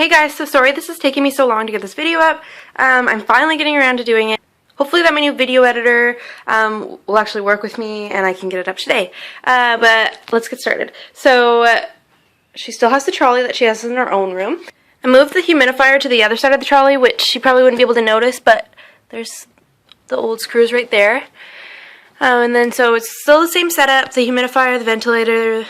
Hey guys, so sorry this is taking me so long to get this video up. I'm finally getting around to doing it. Hopefully that my new video editor will actually work with me and I can get it up today. But let's get started. So she still has the trolley that she has in her own room. I moved the humidifier to the other side of the trolley, which she probably wouldn't be able to notice, but there's the old screws right there. And then so it's still the same setup, the humidifier, the ventilator,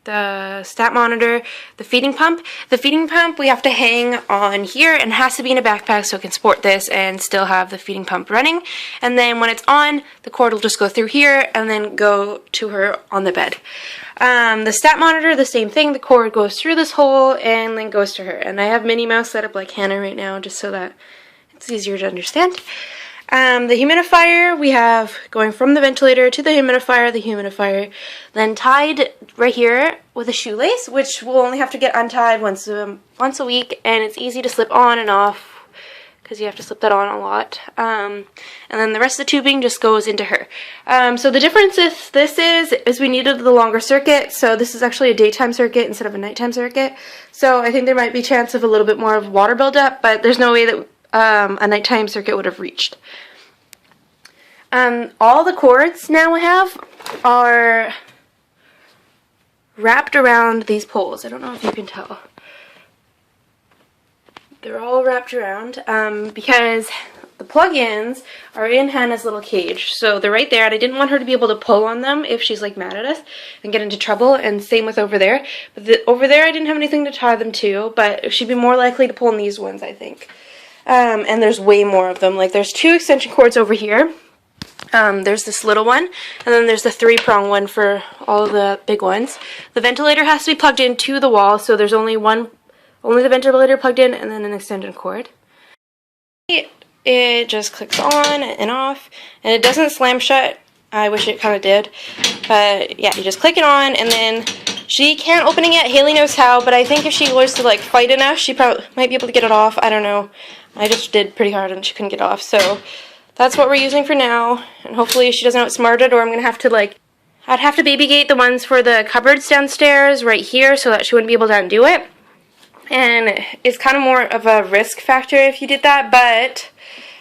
the stat monitor, the feeding pump. The feeding pump we have to hang on here and it has to be in a backpack so it can support this and still have the feeding pump running. And then when it's on, the cord will just go through here and then go to her on the bed. The stat monitor, the same thing. The cord goes through this hole and then goes to her. And I have Minnie Mouse set up like Hannah right now just so that it's easier to understand. The humidifier we have going from the ventilator to the humidifier, then tied right here with a shoelace, which we'll only have to get untied once a week, and it's easy to slip on and off because you have to slip that on a lot. And then the rest of the tubing just goes into her. So the difference with this is we needed the longer circuit, so this is actually a daytime circuit instead of a nighttime circuit. So I think there might be a chance of a little bit more of water buildup, but there's no way that a nighttime circuit would have reached. All the cords now I have are wrapped around these poles. I don't know if you can tell. They're all wrapped around because the plug-ins are in Hannah's little cage. So they're right there, and I didn't want her to be able to pull on them if she's like mad at us and get into trouble, and same with over there. But over there I didn't have anything to tie them to, but she'd be more likely to pull on these ones, I think. And there's way more of them. Like there's 2 extension cords over here. There's this little one, and then there's the 3-prong one for all the big ones. The ventilator has to be plugged into the wall, so there's only the ventilator plugged in, and then an extension cord. It just clicks on and off, and it doesn't slam shut. I wish it kind of did, but yeah, you just click it on, and then she can't open it yet. Haley knows how, but I think if she was to like fight enough, she probably might be able to get it off. I don't know. I just did pretty hard, and she couldn't get it off, so that's what we're using for now, and hopefully she doesn't outsmart it, or I'm going to have to I'd have to baby gate the ones for the cupboards downstairs right here so that she wouldn't be able to undo it. And it's kind of more of a risk factor if you did that, but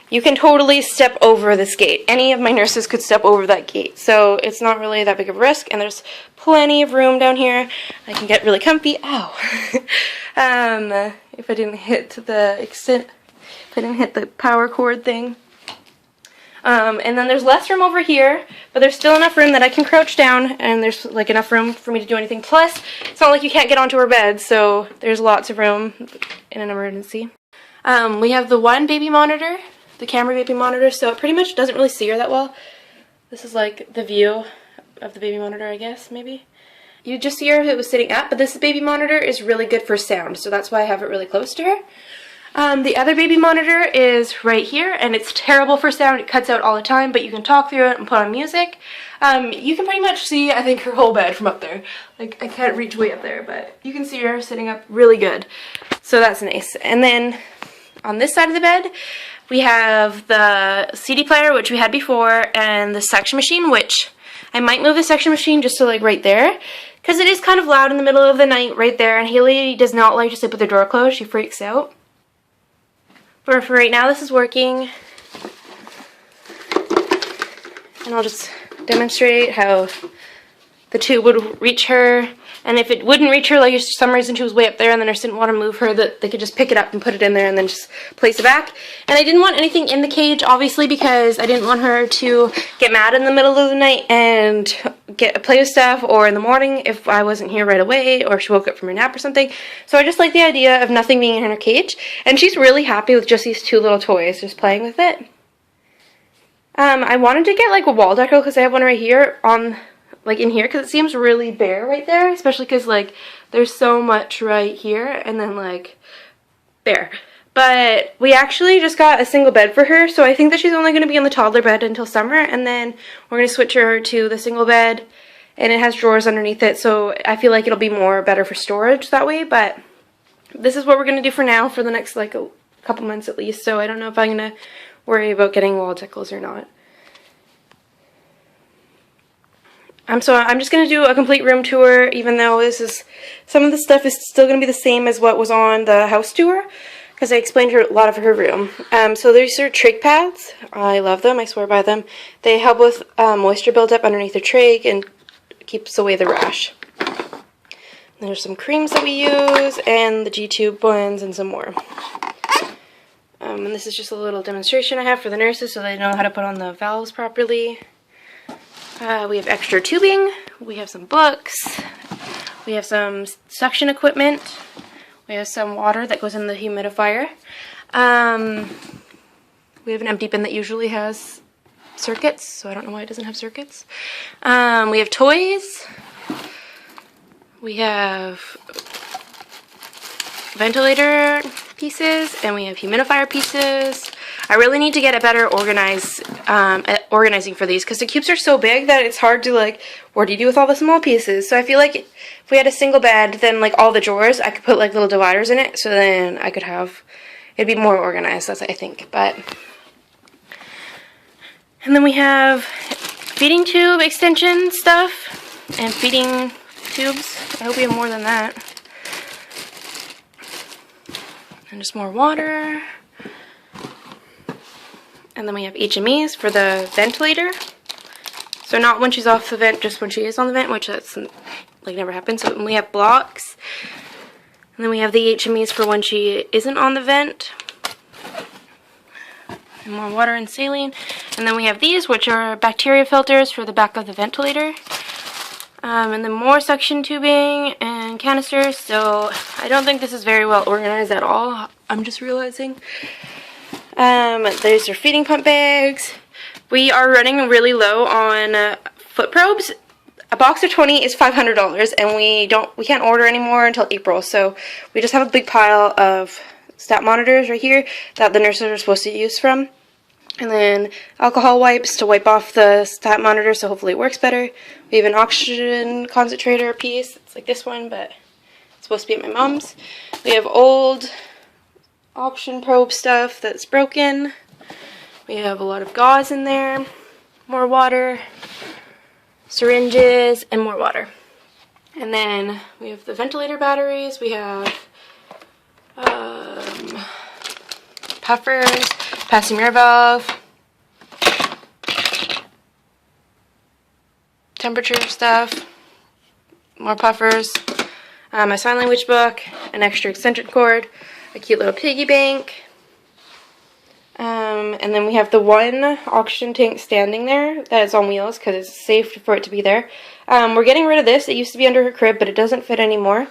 you can totally step over this gate. Any of my nurses could step over that gate, so it's not really that big of a risk, and there's plenty of room down here. I can get really comfy. Ow! If I didn't hit the power cord thing. And then there's less room over here, but there's still enough room that I can crouch down, and there's like enough room for me to do anything. Plus, it's not like you can't get onto her bed, so there's lots of room in an emergency. We have the one baby monitor, the camera baby monitor, so it pretty much doesn't really see her that well. This is like the view of the baby monitor, I guess, maybe. You just see her if it was sitting up, but this baby monitor is really good for sound, so that's why I have it really close to her. The other baby monitor is right here, and it's terrible for sound. It cuts out all the time, but you can talk through it and put on music. You can pretty much see, I think, her whole bed from up there. Like, I can't reach way up there, but you can see her sitting up really good. So that's nice. And then on this side of the bed, we have the CD player, which we had before, and the suction machine, which I might move the suction machine just to like right there, because it is kind of loud in the middle of the night right there, and Haley does not like to sleep with her door closed. She freaks out. But for right now, this is working. And I'll just demonstrate how the tube would reach her. And if it wouldn't reach her, like if for some reason she was way up there and the nurse didn't want to move her, that they could just pick it up and put it in there and then just place it back. And I didn't want anything in the cage, obviously, because I didn't want her to get mad in the middle of the night and play with stuff, or in the morning if I wasn't here right away, or she woke up from her nap or something. So I just like the idea of nothing being in her cage. And she's really happy with just these 2 little toys, just playing with it. I wanted to get like a wall deco because I have one right here on, like in here, because it seems really bare right there, especially because like there's so much right here and then like there. But we actually just got a single bed for her, so I think that she's only going to be on the toddler bed until summer, and then we're going to switch her to the single bed, and it has drawers underneath it, so I feel like it'll be better for storage that way. But this is what we're going to do for now for the next like a couple months at least, so I don't know if I'm going to worry about getting wall decals or not. So I'm just going to do a complete room tour, even though some of the stuff is still going to be the same as what was on the house tour, because I explained a lot of her room. So these are trach pads. I love them. I swear by them. They help with moisture buildup underneath the trach and keeps away the rash. There's some creams that we use, and the G-tube ones, and some more. And this is just a little demonstration I have for the nurses so they know how to put on the valves properly. We have extra tubing, we have some books, we have some suction equipment, we have some water that goes in the humidifier. We have an empty bin that usually has circuits, so I don't know why it doesn't have circuits. We have toys, we have ventilator pieces, and we have humidifier pieces. I really need to get a better organizing for these, because the cubes are so big that it's hard to, like, what do you do with all the small pieces? So I feel like if we had a single bed, then, like, all the drawers, I could put, like, little dividers in it, so then I could have, it'd be more organized, that's what I think. And then we have feeding tube extension stuff, and feeding tubes. I hope we have more than that. And just more water. And then we have HMEs for the ventilator. So not when she's off the vent, just when she is on the vent, which that's like never happens. So we have blocks. And then we have the HMEs for when she isn't on the vent. And more water and saline. And then we have these, which are bacteria filters for the back of the ventilator. And then more suction tubing and canisters. So I don't think this is very well organized at all. I'm just realizing. There's our feeding pump bags. We are running really low on foot probes. A box of 20 is $500, and we can't order anymore until April. So we just have a big pile of stat monitors right here that the nurses are supposed to use from. And then alcohol wipes to wipe off the stat monitor, so hopefully it works better. We have an oxygen concentrator piece. It's like this one, but it's supposed to be at my mom's. We have old oxygen probe stuff that's broken. We have a lot of gauze in there. More water. Syringes, and more water. And then we have the ventilator batteries. We have puffers, passing air valve, temperature stuff, more puffers, my sign language book, an extra extension cord, a cute little piggy bank, and then we have the one oxygen tank standing there that is on wheels because it's safe for it to be there. We're getting rid of this. It used to be under her crib, but it doesn't fit anymore.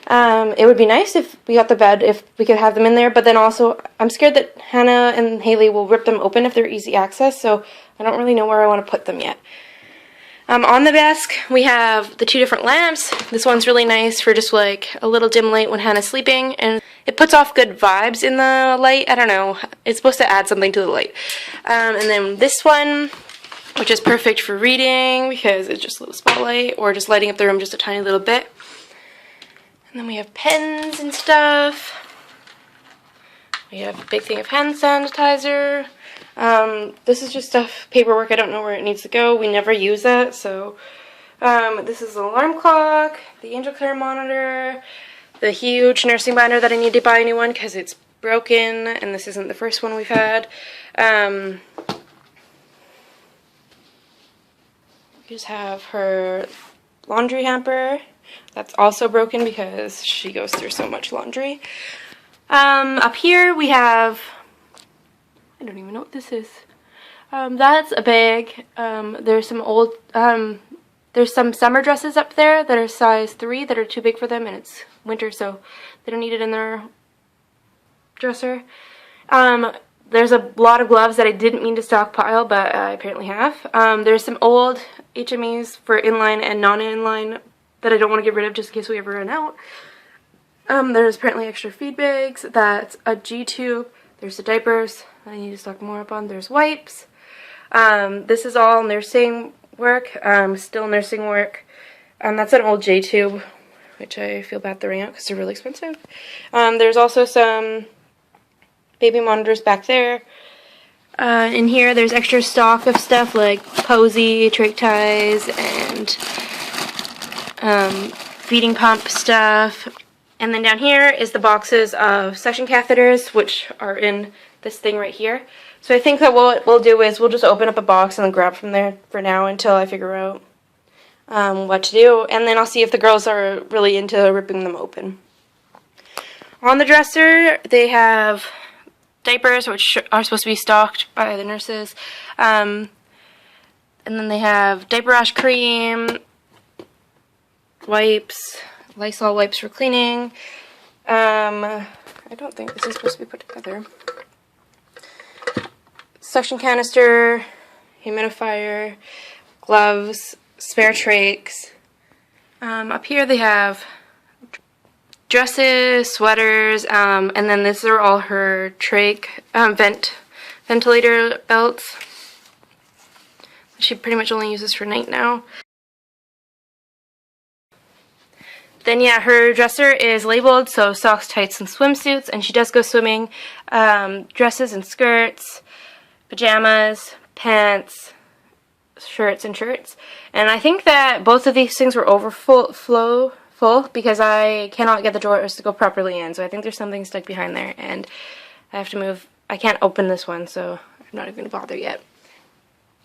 It would be nice if we got the bed, if we could have them in there, but then also I'm scared that Hannah and Haley will rip them open if they're easy access, so I don't really know where I want to put them yet. On the desk, we have the two different lamps. This one's really nice for just like a little dim light when Hannah's sleeping, and it puts off good vibes in the light. I don't know. It's supposed to add something to the light. And then this one, which is perfect for reading because it's just a little spotlight or just lighting up the room just a tiny little bit. And then we have pens and stuff. We have a big thing of hand sanitizer. This is just stuff, paperwork, I don't know where it needs to go. We never use that, so this is the alarm clock, the angel care monitor, the huge nursing binder that I need to buy a new one because it's broken, and this isn't the first one we've had. We just have her laundry hamper. That's also broken because she goes through so much laundry. Up here we have, I don't even know what this is. That's a bag. There's some old, there's some summer dresses up there that are size 3 that are too big for them, and it's winter, so they don't need it in their dresser. There's a lot of gloves that I didn't mean to stockpile, but I apparently have. There's some old HMEs for inline and non-inline that I don't want to get rid of just in case we ever run out. There's apparently extra feed bags. That's a G-tube. There's the diapers I need to stock more up on. There's wipes. This is all nursing work, still nursing work. That's an old J-tube, which I feel bad throwing out because they're really expensive. There's also some baby monitors back there. In here, there's extra stock of stuff like posy, trach ties, and feeding pump stuff. And then down here is the boxes of suction catheters, which are in this thing right here. So I think that what we'll do is we'll just open up a box and then grab from there for now until I figure out what to do. And then I'll see if the girls are really into ripping them open. On the dresser, they have diapers, which are supposed to be stocked by the nurses. And then they have diaper rash cream, wipes, Lysol wipes for cleaning. I don't think this is supposed to be put together. Suction canister, humidifier, gloves, spare trachs. Up here they have dresses, sweaters, and then these are all her trach ventilator belts. She pretty much only uses for night now. Then yeah, her dresser is labeled, so socks, tights, and swimsuits, and she does go swimming. Dresses and skirts, pajamas, pants, shirts, and shirts. And I think that both of these things were full because I cannot get the drawers to go properly in, so I think there's something stuck behind there, and I have to move. I can't open this one, so I'm not even going to bother yet.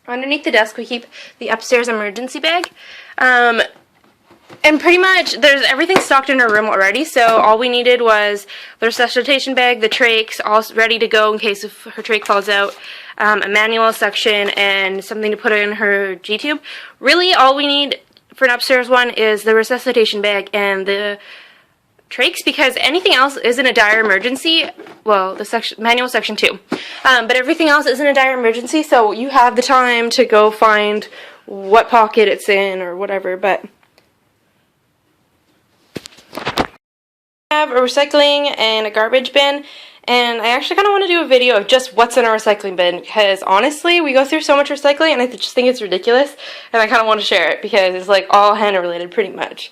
Underneath the desk we keep the upstairs emergency bag, and pretty much there's everything stocked in her room already, so all we needed was the resuscitation bag, the trachs, all ready to go in case if her trach falls out, a manual suction, and something to put in her G-tube. Really all we need for an upstairs one is the resuscitation bag and the trachs, because anything else isn't a dire emergency. Well, the manual section too, but everything else isn't a dire emergency, so you have the time to go find what pocket it's in or whatever. But I have a recycling and a garbage bin, and I actually kind of want to do a video of just what's in our recycling bin, because honestly we go through so much recycling and I just think it's ridiculous, and I kind of want to share it because it's like all Hannah related pretty much.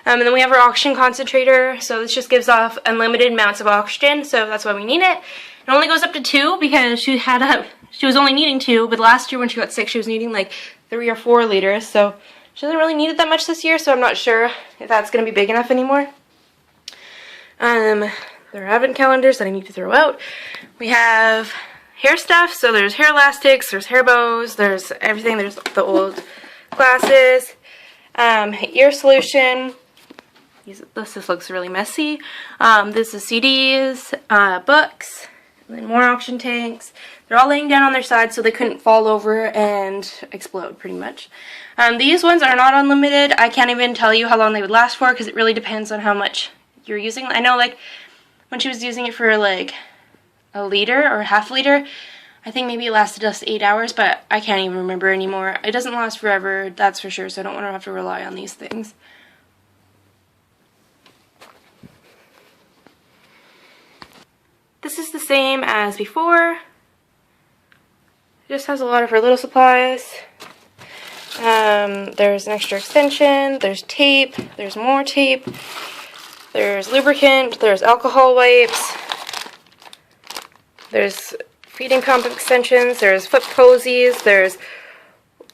And then we have our oxygen concentrator, so this just gives off unlimited amounts of oxygen, so that's why we need it. It only goes up to 2 because she was only needing 2, but last year when she got sick she was needing like 3 or 4 liters, so she doesn't really need it that much this year, so I'm not sure if that's going to be big enough anymore. There are advent calendars that I need to throw out. We have hair stuff, so there's hair elastics, there's hair bows, there's everything, there's the old glasses, ear solution. This looks really messy. This is CDs, books, and then more oxygen tanks. They're all laying down on their sides so they couldn't fall over and explode pretty much. These ones are not unlimited. I can't even tell you how long they would last for because it really depends on how much you're using. I know like when she was using it for like a liter or half a liter, I think maybe it lasted us 8 hours, but I can't even remember anymore. It doesn't last forever, that's for sure, so I don't want to have to rely on these things. This is the same as before. It just has a lot of her little supplies. There's an extra extension, there's tape, there's more tape. There's lubricant, there's alcohol wipes, there's feeding pump extensions, there's foot posies, there's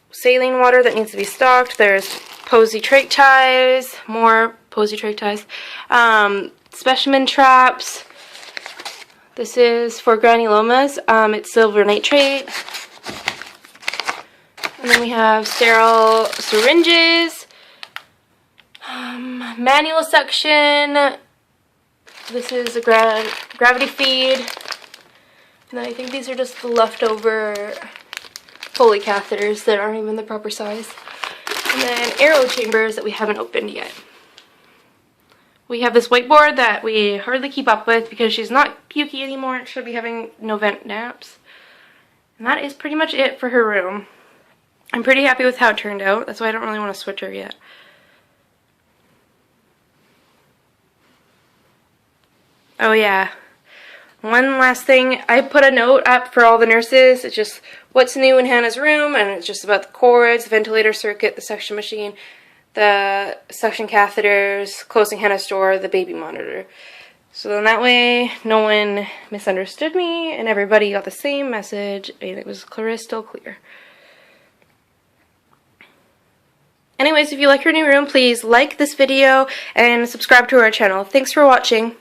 saline water that needs to be stocked, there's posy trach ties, more posy trach ties, specimen traps. This is for granulomas, it's silver nitrate. And then we have sterile syringes. Manual suction. This is a gravity feed. And then I think these are just the leftover Foley catheters that aren't even the proper size. And then aero chambers that we haven't opened yet. We have this whiteboard that we hardly keep up with because she's not pukey anymore. She'll be having no vent naps. And that is pretty much it for her room. I'm pretty happy with how it turned out. That's why I don't really want to switch her yet. Oh yeah, one last thing, I put a note up for all the nurses. It's just what's new in Hannah's room, and it's just about the cords, the ventilator circuit, the suction machine, the suction catheters, closing Hannah's door, the baby monitor. So then that way no one misunderstood me and everybody got the same message and it was crystal clear. Anyways, if you like your new room, please like this video and subscribe to our channel. Thanks for watching.